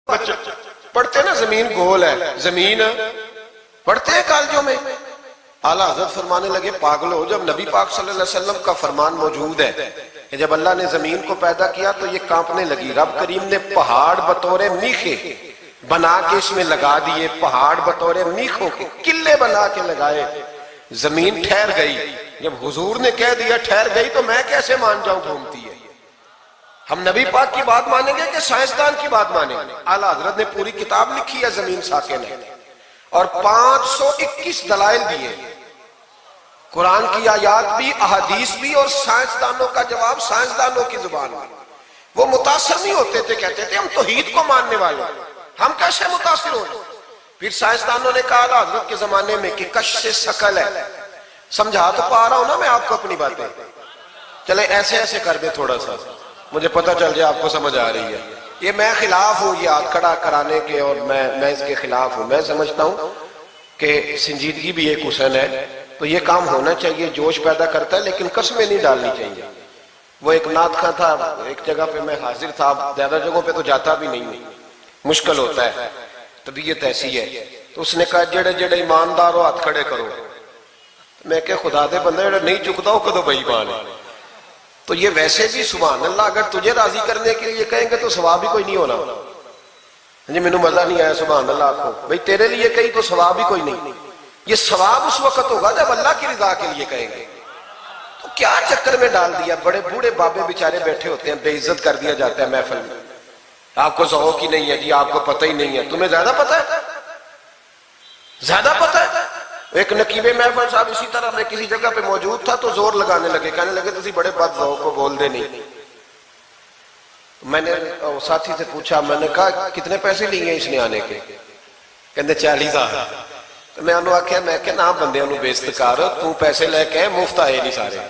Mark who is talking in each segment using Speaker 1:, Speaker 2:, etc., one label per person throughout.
Speaker 1: बच्चे पढ़ते ना जमीन गोल है, जमीन पढ़ते हैं कॉलेजों में। आला हजरत फरमाने लगे पागलो, जब नबी पाक सल्लल्लाहु अलैहि वसल्लम का फरमान मौजूद है कि जब अल्लाह ने जमीन को पैदा किया तो ये कांपने लगी। रब करीम ने पहाड़ बतौरे मीखे बना के इसमें लगा दिए, पहाड़ बतौरे मीखों के किले बना के लगाए, जमीन ठहर गई। जब हुजूर ने कह दिया ठहर गई तो मैं कैसे मान जाऊं घूमती है। हम नबी पाक की बात मानेंगे कि साइंसदान की बात मानेंगे। आला हजरत ने पूरी किताब लिखी है जमीन साके ने, और 521 दलाइल दिए, कुरान की आयात भी, अहादीस भी, और साइंसदानों का जवाब साइंसदानों की जुबान में। वो मुतासर नहीं होते थे, कहते थे हम तौहीद को मानने वाले, हम कैसे मुतासर हो। फिर साइंसदानों ने कहा आला हजरत के जमाने में कि कश से शकल है। समझा तो पा रहा हूं ना मैं आपको अपनी बातें, चले ऐसे ऐसे कर दे थोड़ा सा, मुझे पता चल जाए आपको समझ आ रही है। ये मैं खिलाफ हूं ये हाथ खड़ा कराने के, और मैं इसके खिलाफ हूं। मैं समझता हूं कि संजीदगी भी एक हुस्न है, तो ये काम होना चाहिए, जोश पैदा करता है, लेकिन कसमें नहीं डालनी चाहिए। वो एक नात खां था, एक जगह पे मैं हाजिर था, ज्यादा जगहों पे तो जाता भी नहीं, मुश्किल होता है, तबीयत ऐसी है। तो उसने कहा जेड़े जेड़े ईमानदार हो हाथ खड़े करो। मैं क्या खुदा दे बंदे जेड़ा नहीं चुकता हो कदों बेईमान है। तो ये वैसे भी सुभान अल्लाह, अगर तुझे राजी करने के लिए कहेंगे तो सवाब भी कोई नहीं होना। जी मैंने मजा नहीं आया सुभान अल्लाह को, भाई तेरे लिए कही तो सवाब भी कोई नहीं। ये सवाब उस वक्त होगा जब अल्लाह की रिजा के लिए कहेंगे। तो क्या चक्कर में डाल दिया, बड़े बूढ़े बाबे बेचारे बैठे होते हैं, बेइज्जत कर दिया जाता है महफिल में। आपको ज़ौक़ ही नहीं है जी, आपको पता ही नहीं है। तुम्हें ज्यादा पता है, ज्यादा पता है। एक नकीबे महफिल साहब इसी तरह मैं किसी जगह पे मौजूद था तो जोर लगाने लगे, कहने लगे तुसी बड़े बद ज़ौक़ को बोल दे नहीं। मैंने साथी से पूछा, मैंने कहा कितने पैसे लिए इसने आने के? कहते 40,000। तो मैं उन्होंने आख्या, मैं क्या ना बंदे बेइज्जत कर, तू पैसे लेके मुफ्त आए नहीं सारे,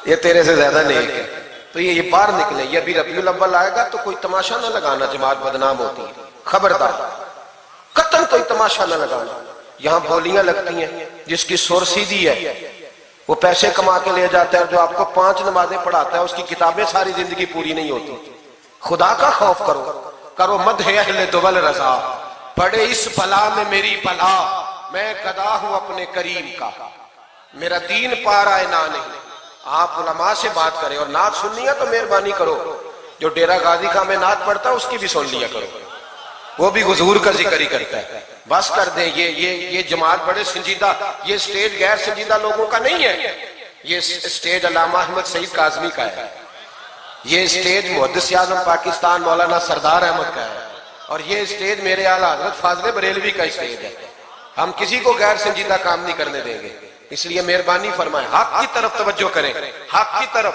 Speaker 1: ये तेरे से ज्यादा नहीं है। तो ये बाहर निकले, ये अभी रबीउल अव्वल आएगा तो कोई तमाशा ना लगाना, जमात बदनाम होती है, खबरदार कतन कोई तमाशा ना लगाना। यहाँ बोलियां लगती हैं, जिसकी सुर सीधी है वो पैसे कमा के ले जाता है, जो आपको 5 नमाजें पढ़ाता है उसकी किताबें सारी जिंदगी पूरी नहीं होती। खुदा का खौफ करो, करो मदह अहले दुवल रजा, पड़े इस बला में मेरी बला, मैं गदा हूं अपने करीम का, मेरा दीन पा रहा है ना नहीं। आप उलमा से बात करें, और नात सुननी है तो मेहरबानी करो, जो डेरा गाजी खां में नात पढ़ता है उसकी भी सुन लिया करो, वो भी हुजूर का जिक्र ही करता है। बस कर दे, ये जमात बड़े संजीदा, ये स्टेज गैर संजीदा लोगों का नहीं है, ये स्टेज अल्लामा अहमद सईद काज़मी का है, ये स्टेज मुहद्दिस आज़म पाकिस्तान मौलाना सरदार अहमद का है, और ये स्टेज मेरे आला हज़रत फाज़िल बरेलवी का स्टेज है। हम किसी को गैर संजीदा काम नहीं करने देंगे, इसलिए मेहरबानी फरमाएं, हक की तरफ तवज्जो करें, हक की तरफ।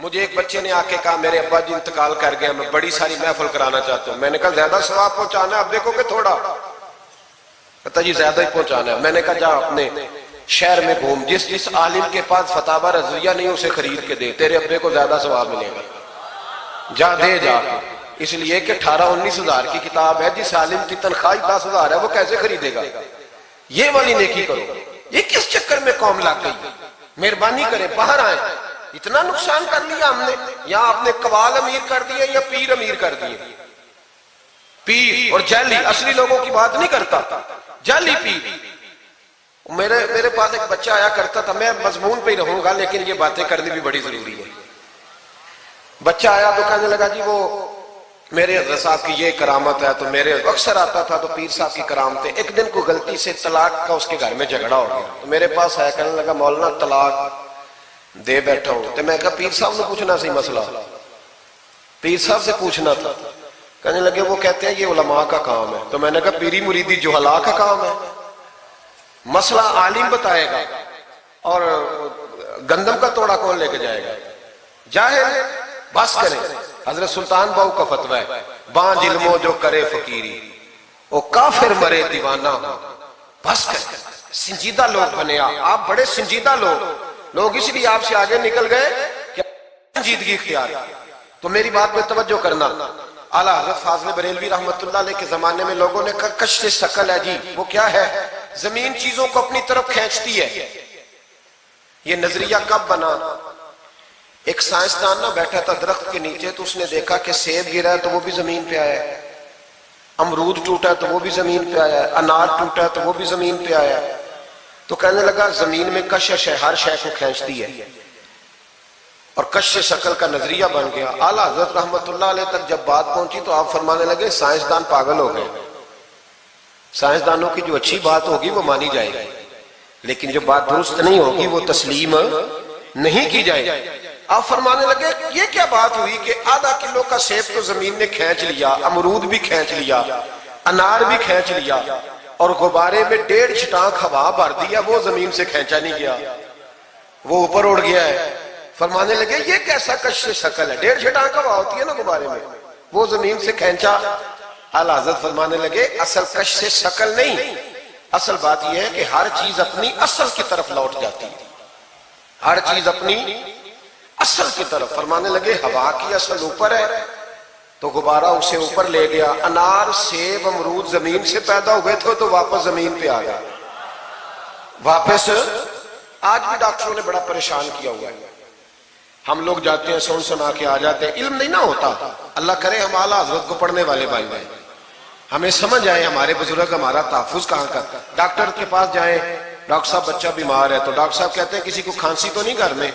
Speaker 1: मुझे एक बच्चे ने आके कहा मेरे अब्बा जी इंतकाल कर गए, मैं बड़ी सारी महफिल कराना चाहता हूँ। मैंने कहा ज्यादा सवाब पहुंचाना है, अब देखो कि थोड़ा, पता जी ज्यादा ही पहुंचाना है। मैंने कहा जा अपने शहर में घूम, जिस आलिम के पास फतावा रज़विया नहीं उसे खरीद के दे, तेरे अब्बे को ज्यादा सवाब मिलेगा, जा दे जाके। इसलिए कि 18-19 हजार की किताब है, जिस आलिम की तनख्वाह 10,000 है वो कैसे खरीदेगा। ये वाली नेकी करो। ये किस चक्कर में कौम लग गई, मेहरबानी करें बाहर आए। इतना नुकसान कर लिया हमने, यहाँ आपने कवाल अमीर कर दिए या पीर अमीर कर दिए। पीर और जाली, असली लोगों की बात नहीं करता, जाली पीर। मेरे पास एक बच्चा आया करता था, मैं मजमून पे ही रहूंगा लेकिन ये बातें करनी भी बड़ी जरूरी है। बच्चा आया तो कहने लगा जी वो मेरे हज़रत साहब की ये करामत है, तो मेरे अक्सर आता था तो पीर साहब की करामतें। एक दिन को गलती से तलाक का उसके घर में झगड़ा हो गया, तो मेरे पास आया, कहने लगा मौलाना तलाक दे बैठा हूं। तो मैं कहा पीर साहब ने पूछना सी मसला, पीर साहब से पूछना था। कहने लगे वो कहते हैं ये उलमा का काम है। तो मैंने कहा पीरी मुरीदी जुहला का काम है, मसला आलिम बताएगा और गंदम का तोड़ा कौन लेके जाएगा, जाहिर। बस करें, हजरत सुल्तान बाहू का फतवा है, बांझ इल्मो जो करे फकीरी वो काफिर मरे दीवाना हो। बस करें, संजीदा लोग बने आप बड़े संजीदा लोग इसलिए आपसे आगे निकल गए कि संजीदगी इख्तियार। तो मेरी बात में तवज्जो करना। आला हज़रत फाज़िल बरेलवी रहमतुल्लाह अलैह के जमाने में लोगों ने कहा कश से शकल है जी, वो क्या है, जमीन चीजों को अपनी तरफ खींचती है। ये नजरिया कब बना, एक साइंसदान ना बैठा था दरख्त के नीचे, तो उसने देखा कि सेब गिरा है तो वो भी जमीन पे आया है, अमरूद टूटा तो वो भी जमीन पे आया, अनार टूटा तो वो भी जमीन पे आया। तो कहने लगा जमीन में कशिश है, हर शय को खींचती है, और कश शक्ल का नजरिया बन गया। आला हजरत रहमतुल्लाह अलैह तक जब बात पहुंची तो आप फरमाने लगे साइंसदान पागल हो गए, साइंसदानों की जो अच्छी बात होगी वो मानी जाएगी, लेकिन जो बात दुरुस्त नहीं होगी वो तस्लीम नहीं की जाएगी। आप फरमाने लगे ये क्या बात हुई कि आधा किलो का सेब तो जमीन ने खींच लिया, अमरूद भी खींच लिया, अनार भी खींच लिया, और गुब्बारे में 1.5 छटाक हवा भर दिया, वो जमीन से खींचा नहीं गया, वो ऊपर उड़ गया है। फरमाने लगे ये कैसा कश शक्ल है, 1.5 छटाक हवा होती है ना गुब्बारे में, वो जमीन से खींचा। आला हज़रत फरमाने लगे असल कश से शक्ल नहीं, असल बात यह है कि हर चीज अपनी असल की तरफ लौट जाती है, हर चीज अपनी असल की तरफ। फरमाने लगे हवा की असल ऊपर है तो गुब्बारा उसे ऊपर ले गया। अनार सेब अमरूद जमीन से पैदा हुए थे तो वापस जमीन पे आ गया, वापस। आज भी डॉक्टरों ने बड़ा परेशान किया हुआ है, हम लोग जाते हैं सुन सुना के आ जाते हैं, इल्म नहीं ना होता। अल्लाह करे हम आला हज़रत को पढ़ने वाले भाई भाई हमें समझ आए हमारे बुजुर्ग हमारा तहफ़्फ़ुज़ कहाँ का। डॉक्टर के पास जाए, डॉक्टर साहब बच्चा बीमार है, तो डॉक्टर साहब कहते हैं किसी को खांसी तो नहीं घर में,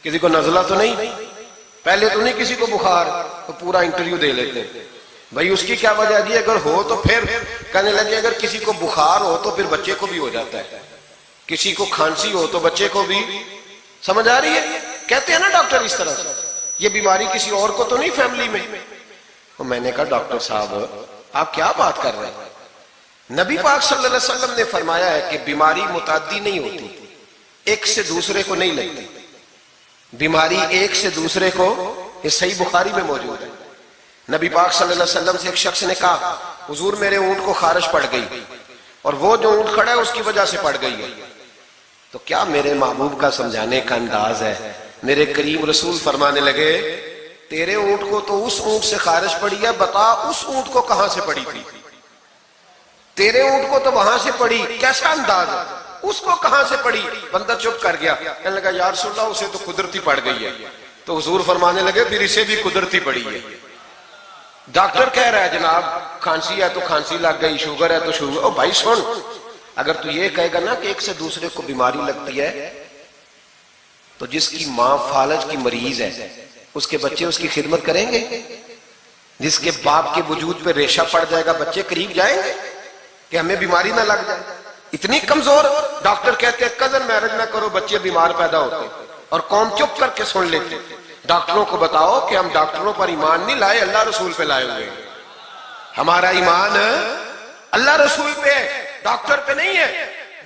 Speaker 1: किसी को नजला तो नहीं, पहले तो नहीं किसी को बुखार, तो पूरा इंटरव्यू दे लेते हैं भाई उसकी क्या वजह दी, अगर हो तो फिर कहने लगे अगर किसी को बुखार हो तो फिर बच्चे को भी हो जाता है, किसी को खांसी हो तो बच्चे को भी। समझ आ रही है? कहते हैं ना डॉक्टर इस तरह से, ये बीमारी किसी और को तो नहीं फैमिली में। तो मैंने कहा डॉक्टर साहब आप क्या बात कर रहे हैं, नबी पाक सल्लल्लाहु अलैहि वसल्लम ने फरमाया है कि बीमारी मुताद्दी नहीं होती, एक से दूसरे को नहीं लगती बीमारी, एक से दूसरे को, ये सही बुखारी में मौजूद है। नबी पाक सल्लल्लाहु अलैहि वसल्लम से एक शख्स ने कहा हुजूर मेरे ऊंट को खारिश पड़ गई, और वो जो ऊंट खड़ा है उसकी वजह से पड़ गई है। तो क्या मेरे महबूब का समझाने का अंदाज है, मेरे करीम रसूल फरमाने लगे तेरे ऊंट को तो उस ऊंट से खारिश पड़ी है, बता उस ऊंट को कहां से पड़ी थी, तेरे ऊंट को तो वहां से पड़ी, कैसा अंदाज है, उसको कहां से पड़ी। बंदा चुप कर गया, कहने लगा यार रसूलल्लाह उसे तो कुदरती पड़ गई है। तो हुजूर फरमाने लगे फिर इसे भी कुदरती पड़ी है। डॉक्टर कह रहा है जनाब खांसी है तो खांसी लग गई, शुगर है तो शुगर। ओ भाई सुन, अगर तू ये कहेगा ना कि एक से दूसरे को बीमारी लगती है, तो जिसकी माँ फालज की मरीज है उसके बच्चे उसकी खिदमत करेंगे, जिसके बाप के वजूद पे रेशा पड़ जाएगा बच्चे करीब जाएंगे कि हमें बीमारी ना लग जाए। इतनी कमजोर। डॉक्टर कहते हैं कजन मैरिज ना करो बच्चे बीमार पैदा होते, और कौन चुप करके सुन लेते। डॉक्टरों को बताओ कि हम डॉक्टरों पर ईमान नहीं लाए, अल्लाह रसूल पे लाए हुए, हमारा ईमान अल्लाह रसूल पे, डॉक्टर पे नहीं है।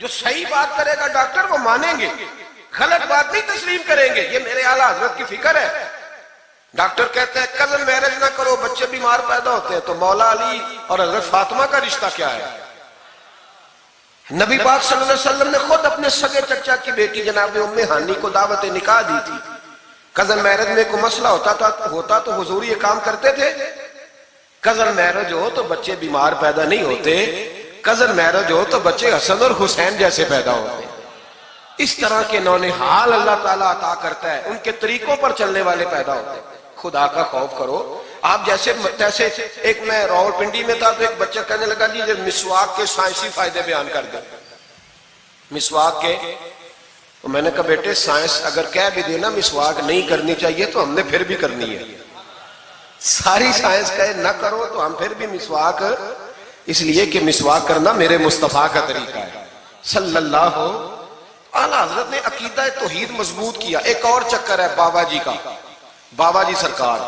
Speaker 1: जो सही बात करेगा डॉक्टर वो मानेंगे, गलत बात नहीं तस्लीम करेंगे। ये मेरे आला हजरत की फिक्र है। डॉक्टर कहते हैं कजन मैरिज ना करो बच्चे बीमार पैदा होते हैं, तो मौला अली और हजरत फातिमा का रिश्ता क्या है। नबी पाक सल्लल्लाहु अलैहि वसल्लम ने खुद अपने सगे चचा की बेटी जनाब उम्मे हानी को दावत निकाह दी थी। कजन मैरिज में कोई मसला होता तो हुजूर ये काम करते थे। कजन मैरिज हो तो बच्चे बीमार पैदा नहीं होते, कजन मैरिज हो तो बच्चे हसन और हुसैन जैसे पैदा होते। इस तरह के नौने हाल अल्लाह ताला अता करता है, उनके तरीकों पर चलने वाले पैदा होते हैं। खुदा का खौफ करो। आप जैसे तैसे, एक मैं रावलपिंडी में था तो एक बच्चा कहने लगा जी मिसवाक के साइंसी फायदे बयान कर दे, मिसवाक के। तो मैंने कहा बेटे साइंस अगर कह भी देना मिसवाक नहीं करनी चाहिए तो हमने फिर भी करनी है। सारी साइंस कहे ना करो तो हम फिर भी मिसवाक, इसलिए कि मिसवाक करना मेरे मुस्तफा का तरीका है सल्लल्लाहु। आला हजरत ने अकीदा तौहीद मजबूत किया। एक और चक्कर है बाबा जी का, बाबा जी सरकार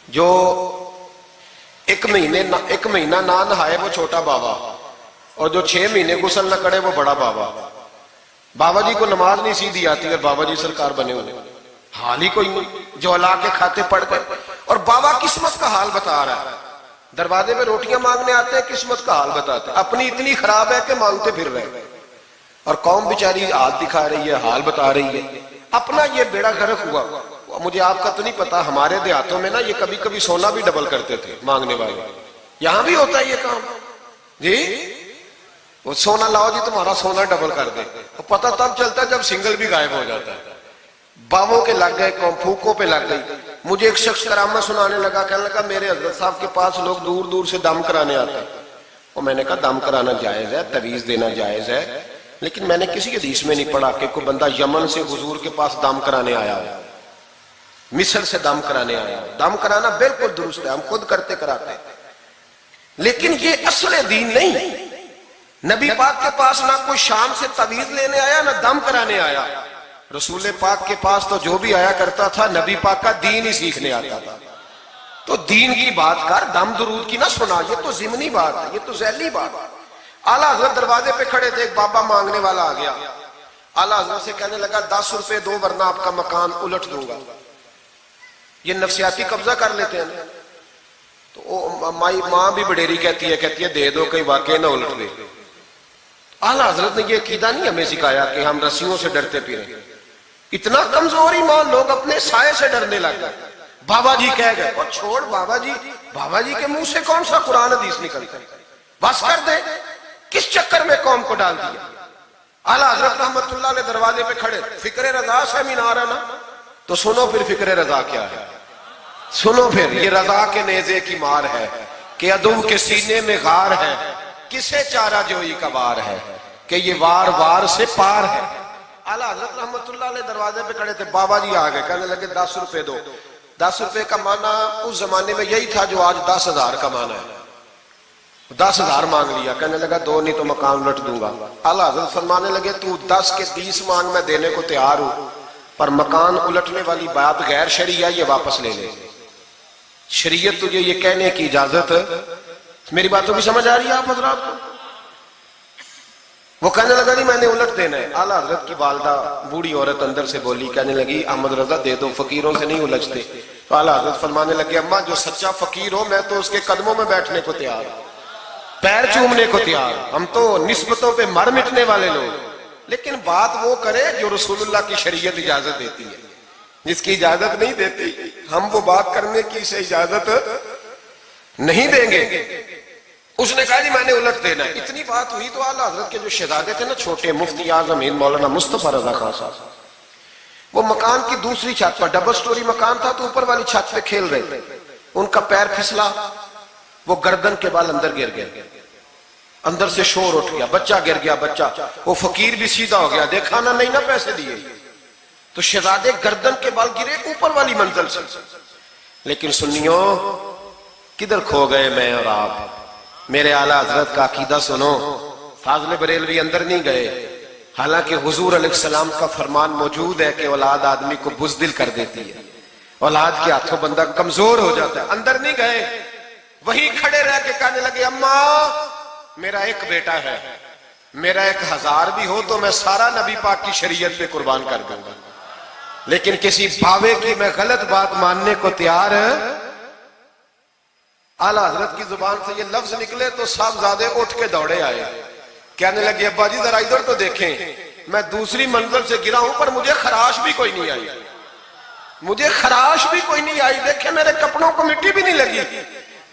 Speaker 1: जो एक महीना ना नहाए वो छोटा बाबा, और जो 6 महीने गुसल न करे वो बड़ा बाबा। बाबा जी को नमाज नहीं सीधी आती और बाबा जी सरकार बने हुए, हाल ही कोई नहीं। जो अल्लाह के खाते पढ़ गए, और बाबा किस्मत का हाल बता रहा है। दरवाजे में रोटियां मांगने आते हैं, किस्मत का हाल बताते हैं। अपनी इतनी खराब है कि मांगते फिर रहे, और कौम बेचारी हाथ दिखा रही है, हाल बता रही है। अपना ये बेड़ा गर्क हुआ। मुझे आपका तो नहीं पता, हमारे देहातों में ना ये कभी कभी सोना भी डबल करते थे मांगने वाले। यहां भी होता है ये काम जी, वो सोना लाओ जी तुम्हारा सोना डबल कर दे। तो पता तब चलता है जब सिंगल भी गायब हो जाता है। बावों के लग गए, फूकों पे लग गई। मुझे एक शख्स करामा सुनाने लगा, कहने लगा मेरे हजरत साहब के पास लोग दूर दूर से दम कराने आते हैं। और मैंने कहा दम कराना जायज है, तवीज देना जायज है, लेकिन मैंने किसी हदीस में नहीं पढ़ा कि कोई बंदा यमन से हुजूर के पास दम कराने आया हो, मिस्र से दम कराने आया हो। दम कराना बिल्कुल दुरुस्त है, हम खुद करते कराते हैं, लेकिन ये असल दीन नहीं। नबी पाक के पास ना कोई शाम से तवीज लेने आया ना दम कराने आया। रसूल पाक के पास तो जो भी आया करता था नबी पाक का दीन ही सीखने आता था। तो दीन की बात कर, दम दुरूद की ना सुना, ये तो जिमनी बात है, ये तो जैली बात है। आला हजरत दरवाजे पे खड़े थे, एक बाबा मांगने वाला आ गया। आला हजरत से कहने लगा 10 रुपए दो वरना आपका मकान उलट दूंगा। ये नफसियाती कब्जा कर लेते हैं। तो माई माँ भी बडेरी कहती है दे दो, कहीं वाकई ना उलट दे। आला हजरत ने ये अकीदा नहीं हमें सिखाया कि हम रस्सियों से डरते फिरे। इतना कमजोर ईमान, लोग अपने साये से डरने लग गए। बाबा जी कह गए, और छोड़ बाबा जी के मुंह से कौन सा कुरान हदीस निकलता है, बस कर दे। किस चक्कर में कौम को डाल दिया। आला हजरत रहमतुल्लाह अलैह दरवाजे पे खड़े, फिक्रे रजा सेमिनार है ना, तो सुनो फिर फिक्रे रजा क्या है, सुनो फिर। ये रजा के नेजे की मार है कि अदू के सीने में गार है, किसे चारा जोई का वार है कि ये वार वार से पार है। आला हजरत रहमतुल्लाह अलैह दरवाजे पे खड़े थे, बाबा जी आ गए, कहने लगे 10 रुपए दो। 10 रुपए का माना उस जमाने में यही था जो आज 10,000 का माना है। 10,000 मांग लिया, कहने लगा दो नहीं तो मकान उलट दूंगा। आला हजरत फरमाने लगे तू 10 के 20 मांग, मैं देने को तैयार हूं, पर मकान उलटने वाली बात गैर शरीया, ये वापस ले ले। शरीयत तुझे ये कहने की इजाजत, मेरी बातों की समझ आ रही है आप हजरात को? वो कहने लगा नहीं मैंने उलट देना है। आला हजरत की वालदा बूढ़ी औरत अंदर से बोली, कहने लगी अहमद रजा दे दो, फकीरों से नहीं उलझते। तो आला हजरत फरमाने लगे अम्मा जो सच्चा फकीर हो मैं तो उसके कदमों में बैठने को तैयार, पैर चूमने को तैयार, हम तो निस्बतों पे मर मिटने वाले लोग। लेकिन बात वो करे जो रसूलुल्लाह की शरीयत इजाजत देती है, जिसकी इजाजत नहीं देती हम वो बात करने की इसे इजाजत नहीं देंगे। उसने कहा जी मैंने उलट देना। इतनी बात हुई तो आला हजरत के जो शहजादे थे ना छोटे, मुफ्ती आजम हिंद मौलाना मुस्तफा रजा खान साहब, वो मकान की दूसरी छत पर, डबल स्टोरी मकान था, तो ऊपर वाली छत पे खेल रहे थे। उनका पैर फिसला, वो गर्दन के बाल अंदर गिर गए, अंदर से शोर उठ गया, बच्चा गिर गया। बच्चा, वो फकीर भी सीधा हो गया, देखा ना नहीं ना पैसे दिए, तो शहजादे गर्दन के बाल गिरे ऊपर वाली मंजिल से। लेकिन सुनियो किधर खो गए मैं और आप। मेरे आला हजरत का अकीदा सुनो, फाज़िल बरेलवी अंदर नहीं गए, हालांकि हुजूर अलैहिस्सलाम का फरमान मौजूद है कि औलाद आदमी को बुज़दिल कर देती है, औलाद के हाथों बंदा कमजोर हो जाता है। अंदर नहीं गए, वहीं खड़े रह के कहने लगे अम्मा मेरा एक बेटा है, मेरा 1000 भी हो तो मैं सारा नबी पाक की शरीयत पे कुर्बान कर दूंगा, लेकिन किसी भावे की मैं गलत बात मानने को तैयार है। आला हजरत की जुबान से ये लफ्ज निकले तो साहबजादे उठ के दौड़े आए, कहने लगे अब्बा जी जरा इधर तो देखें, मैं दूसरी मंजिल से गिरा हूं पर मुझे खराश भी कोई नहीं आई, मुझे खराश भी कोई नहीं आई, देखे मेरे कपड़ों को मिट्टी भी नहीं लगी।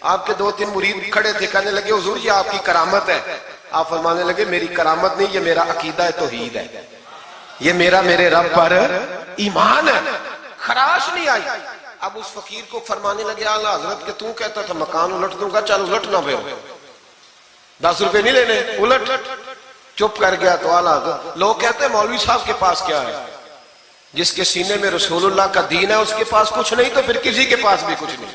Speaker 1: आपके 2-3 मुरीद खड़े थे, कहने लगे हुजूर ये आपकी करामत है। आप फरमाने लगे मेरी करामत नहीं, ये मेरा अकीदा है, तौहीद है, ये मेरे रब पर ईमान है, खराश नहीं आई। अब उस फकीर को फरमाने लगे आला हजरत के तू कहता था मकान उलट दूंगा, चल उलट ना फिर 10 रुपए नहीं लेने, उलट। चुप कर गया। तो आला हजरत, लोग कहते हैं मौलवी साहब के पास क्या है, जिसके सीने में रसूलुल्लाह का दीन है उसके पास कुछ नहीं, तो फिर किसी के पास भी कुछ नहीं।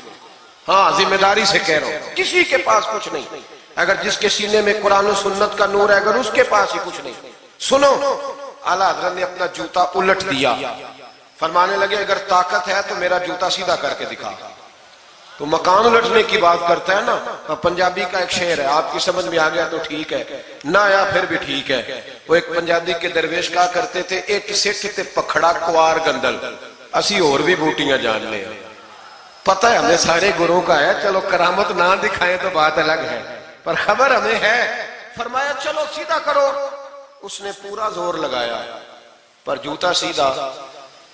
Speaker 1: हाँ जिम्मेदारी से कह रहा हूं, किसी के पास कुछ नहीं। अगर जिसके सीने में कुरान और सुन्नत का नूर है, अगर उसके पास ही कुछ नहीं। सुनो, आला हजरत ने अपना जूता उलट दिया, फरमाने लगे अगर ताकत है तो मेरा जूता सीधा करके दिखा। तो मकान उलटने की बात करता है ना, तो पंजाबी का एक शेर है, आपकी समझ में आ गया तो ठीक है, ना आया फिर भी ठीक है। वो एक पंजाबी के दरवेश कहा करते थे, एक सिख ते पखड़ा कुआर गंदल, असी और भी बूटियां जान ले। पता है हमें सारे गुरुओं का है, चलो करामत ना दिखाएं तो बात अलग है, पर खबर हमें है। फरमाया चलो सीधा करो, उसने पूरा जोर लगाया पर जूता सीधा,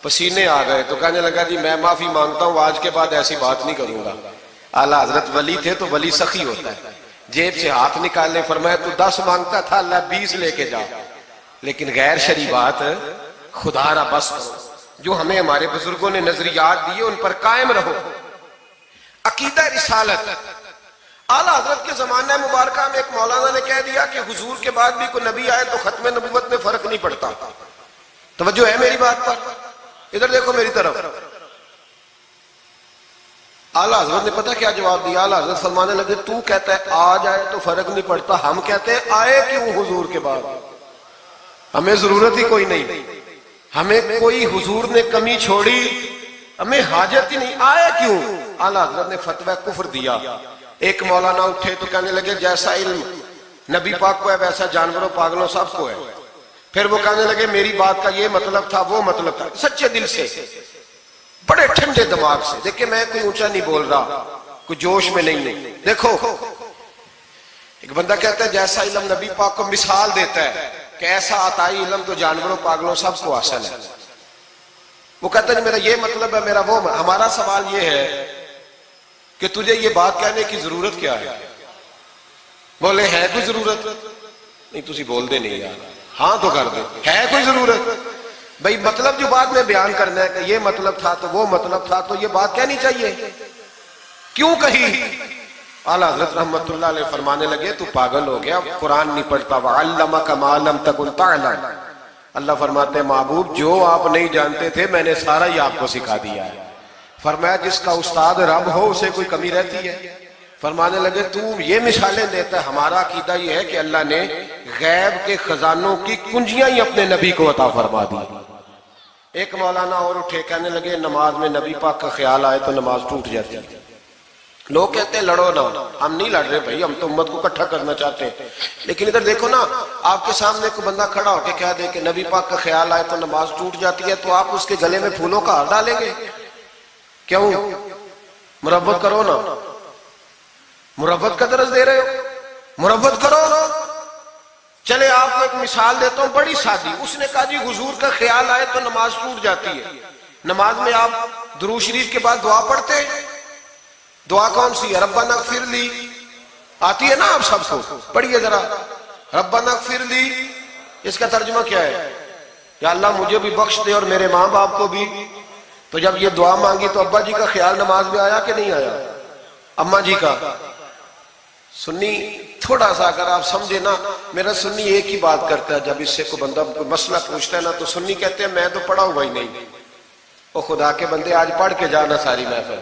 Speaker 1: पसीने आ गए। तो कहने लगा जी मैं माफी मांगता हूं, आज के बाद ऐसी बात नहीं करूंगा। आला हजरत वली थे तो वली सखी होता है, जेब से हाथ निकालने, फरमाया तू 10 मांगता था, अल्लाह 20 लेके जा, लेकिन गैर शरी बात खुदा ना बस करो। जो हमें हमारे बुजुर्गों ने नजरियात दिए उन पर कायम रहो। अकीदा रिसालत, आला हजरत के जमाने मुबारक में एक मौलाना ने कह दिया कि हुजूर के बाद भी कोई नबी आए तो खत्म नबूवत में फर्क नहीं पड़ता। तवज्जो है मेरी बात पर? इधर देखो मेरी तरफ। आला हजरत ने पता क्या जवाब दिया? आला हजरत फरमाने लगे तू कहता है आ जाए तो फर्क नहीं पड़ता, हम कहते हैं आए क्यों हुजूर के बाद? हमें जरूरत ही कोई नहीं, हमें कोई हुजूर ने कमी छोड़ी, हमें हाजत ही नहीं, आए क्यों? आला हजरत ने फतवा कुफर दिया। एक मौलाना उठे तो कहने लगे जैसा इल्म नबी पाक को है वैसा जानवरों पागलों सबको है। फिर वो कहने लगे मेरी बात का ये मतलब था वो मतलब था, सच्चे दिल से बड़े ठंडे दिमाग से। देखिए मैं कोई ऊंचा नहीं बोल रहा, कोई जोश में नहीं। देखो एक बंदा कहता है जैसा इल्म नबी पाक को मिसाल देता है कि ऐसा अताई इल्म तो जानवरों पागलों सबको हासिल है। वो कहता है मेरा ये मतलब है, मेरा वो। हमारा सवाल ये है कि तुझे ये बात कहने की जरूरत क्या है? बोले है कोई जरूरत? नहीं तुसी बोल दे नहीं यार, हाँ तो कर दे, है कोई जरूरत? भाई मतलब जो बात में बयान करना है कि ये मतलब था तो वो मतलब था, तो ये बात कहनी चाहिए, क्यों कही? आला हज़रत रहमतुल्लाह अलैह फरमाने लगे तू पागल हो गया, कुरान नहीं पढ़ता। वअल्लमका मा लम तकुन तअलम। अल्लाह फरमाते हैं महबूब जो आप नहीं जानते थे मैंने सारा ही आपको सिखा दिया है। फरमाया जिसका उस्ताद रब हो उसे कोई कमी रहती है? फरमाने लगे तू ये मिसालें देता है, हमारा अकीदा ये है कि अल्लाह ने गैब के खजानों की कुंजियां ही अपने नबी को अता फरमा दी। एक मौलाना और उठे कहने लगे नमाज में नबी पाक का ख्याल आए तो नमाज टूट जाती है। लोग कहते हैं लड़ो ना, हम नहीं लड़ रहे भाई, हम तो उम्मत को इकट्ठा करना चाहते हैं। लेकिन इधर देखो ना, आपके सामने कोई बंदा खड़ा होकर कह दे कि नबी पाक का ख्याल आए तो नमाज टूट जाती है, तो आप उसके गले में फूलों का हार डालेंगे? क्यों? मुरब्बत करो ना, मुरब्बत का दर्ज दे रहे हो, मुरब्बत करो। चले आपको एक मिसाल देता हूं बड़ी सादी। उसने कहा जी हुजूर का ख्याल आए तो नमाज टूट जाती है। नमाज में आप दुरूद शरीफ के बाद दुआ पढ़ते हैं, दुआ कौन सी है? रब्बना इग़फिर ली आती है ना आप सबको, पढ़िए जरा रब्बना इग़फिर ली। इसका तर्जुमा क्या है? या अल्लाह मुझे भी बख्श दे और मेरे माँ बाप को भी। तो जब ये दुआ मांगी तो अब्बा जी का ख्याल नमाज में आया कि नहीं आया? अम्मा जी का? सुन्नी थोड़ा सा अगर आप समझे ना, मेरा सुन्नी एक ही बात करता है, जब इससे कोई बंदा कोई मसला पूछता है ना तो सुन्नी कहते हैं मैं तो पढ़ा हुआ ही नहीं। ओ खुदा के बंदे आज पढ़ के जाना सारी महफिल,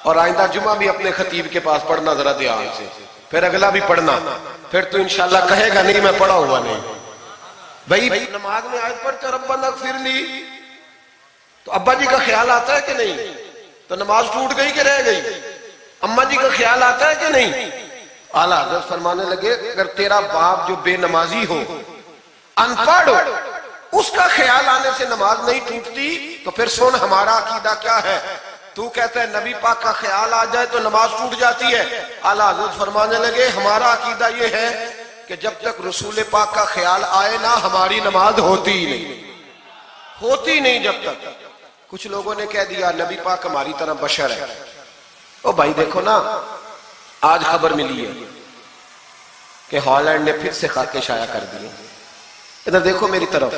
Speaker 1: और आइंदा जुमा भी अपने खतीब के पास पढ़ना जरा ध्यान से, फिर अगला भी पढ़ना, फिर तो इंशाल्लाह कहेगा नहीं मैं पढ़ा हुआ नहीं। भाई नमाज में आयत पढ़ते रब्बना इग़फिर ली तो अब्बा जी का ख्याल आता है कि नहीं? तो नमाज टूट गई कि रह गई? अम्मा जी का ख्याल आता है कि नहीं? आला हज़रत फरमाने लगे अगर तेरा बाप जो बेनमाजी हो, अनपढ़ हो, उसका ख्याल आने से नमाज नहीं टूटती, तो फिर सुन हमारा अकीदा क्या है। तू कहता है नबी पाक का ख्याल आ जाए तो नमाज टूट जाती है। आला हज़रत फरमाने लगे हमारा अकीदा ये है कि जब तक रसूल पाक का ख्याल आए ना हमारी नमाज होती ही नहीं, होती नहीं जब तक। कुछ लोगों ने कह दिया नबी पाक हमारी तरह बशर है। ओ भाई देखो ना, आज खबर मिली है कि हॉलैंड ने फिर से खाके शाया कर दिए। इधर देखो मेरी तरफ,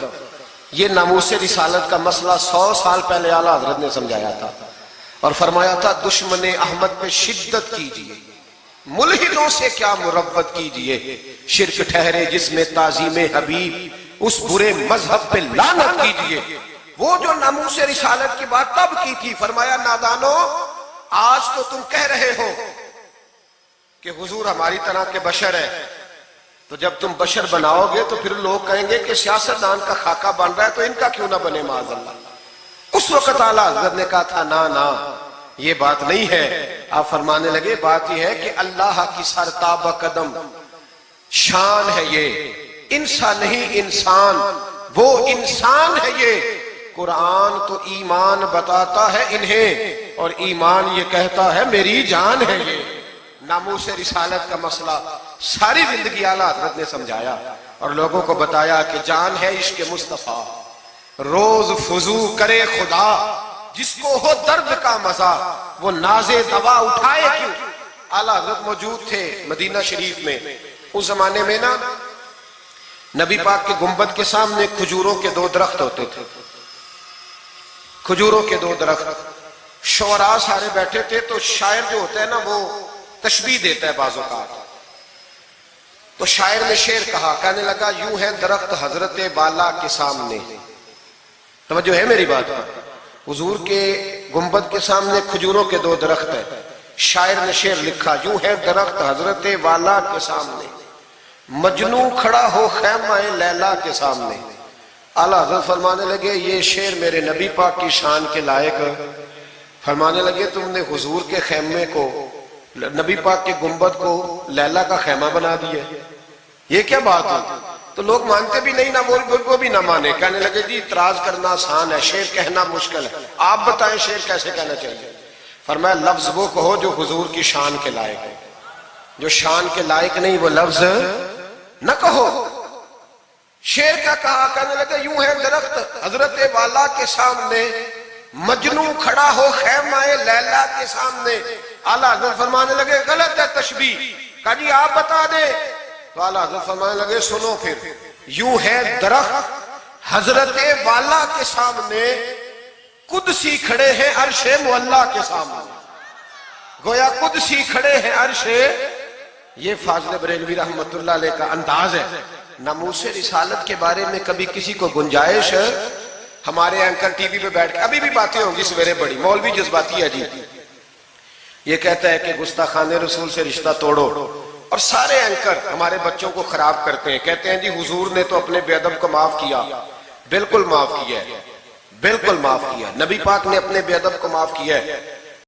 Speaker 1: ये नामूसे रिसालत का मसला 100 साल पहले आला हज़रत ने समझाया था और फरमाया था दुश्मने अहमद पे शिद्दत कीजिए, मुल्हिदों से क्या मुरव्वत कीजिए, शिर्क ठहरे जिसमें ताज़ीमे हबीब, उस बुरे मजहब पे लानत कीजिए। वो जो नामूसे रिसालत की बात तब की थी, फरमाया नादानो आज तो तुम कह रहे हो कि हुजूर हमारी तरह के बशर है, तो जब तुम बशर बनाओगे तो फिर लोग कहेंगे कि सियासतदान का खाका बन रहा है तो इनका क्यों ना बने माज़अल्लाह। उस वक्त आला हज़रत ने कहा था ना ना ये बात नहीं है। आप फरमाने लगे बात यह है कि अल्लाह की सरताब कदम शान है ये, इंसान नहीं इंसान, वो इंसान है ये। कुरान तो ईमान बताता है इन्हें और ईमान ये कहता है मेरी जान है ये। नामूसे रिसालत का मसला सारी जिंदगी आला हज़रत ने समझाया और लोगों को बताया कि जान है इश्क मुस्तफा, रोज फुजू करे खुदा, जिसको हो दर्द का मजा वो नाजे दवा उठाए क्यों। आला हज़रत मौजूद थे मदीना शरीफ में। उस जमाने में ना नबी पाक के गुंबद के सामने खजूरों के 2 दरख्त होते थे। खजूरों के 2 दरख्त, शुअरा सारे बैठे थे। तो शायर जो होता है ना वो तशबीह देता है बाज़ औक़ात। तो शायर ने शेर कहा, कहने लगा यूं है दरख्त हजरत बाला के सामने। तवज्जो है मेरी बात पर? हुजूर के गुंबद के सामने खजूरों के 2 दरख्त है। शायर ने शेर लिखा, यूं है दरख्त हजरत वाला के सामने, मजनू खड़ा हो खैमाए लैला के सामने। आला हज़रत फरमाने लगे ये शेर मेरे नबी पाक की शान के लायक। फरमाने लगे तुमने हुजूर के खैमे को, नबी पाक के गुंबद को लैला का खैमा बना दिया, ये क्या बात है? तो लोग मानते भी नहीं ना, वो भी ना माने। कहने लगे जी इतराज करना आसान है, शेर कहना मुश्किल है, आप बताएं शेर कैसे कहना चाहिए। फरमाया लफ्ज वो कहो जो हुजूर की शान के लायक है, जो शान के लायक नहीं वो लफ्ज न कहो। शेर क्या कहा? कहने लगे यूं है दरख्त हजरत वाला के सामने, मजनू खड़ा हो खैमाए लैला के सामने। आला हज़रत फरमाने लगे गलत है तशबीह। कहा जी आप बता दे। तो आला हज़रत फरमाने लगे सुनो फिर, यूं है दरख्त हजरत वाला के सामने, कुदसी खड़े हैं अर्शे मुअल्ला के सामने। गोया कुदसी खड़े हैं अर्शे। ये फाज़िल बरेलवी रहमतुल्लाह अलैह का अंदाज है। नमूसे रिसालत के बारे में कभी किसी को गुंजाइश, हमारे एंकर टीवी पे बैठ के अभी भी बातें होंगी सवेरे बड़ी, मौलवी जज्बाती है जी, ये कहता है कि गुस्ताखाने रसूल से रिश्ता तोड़ो, और सारे एंकर हमारे बच्चों को खराब करते हैं। कहते हैं जी हुजूर ने तो अपने बेअदब को माफ किया। बिल्कुल माफ किया है, बिल्कुल माफ किया। नबी पाक ने अपने बेअदब को माफ किया है।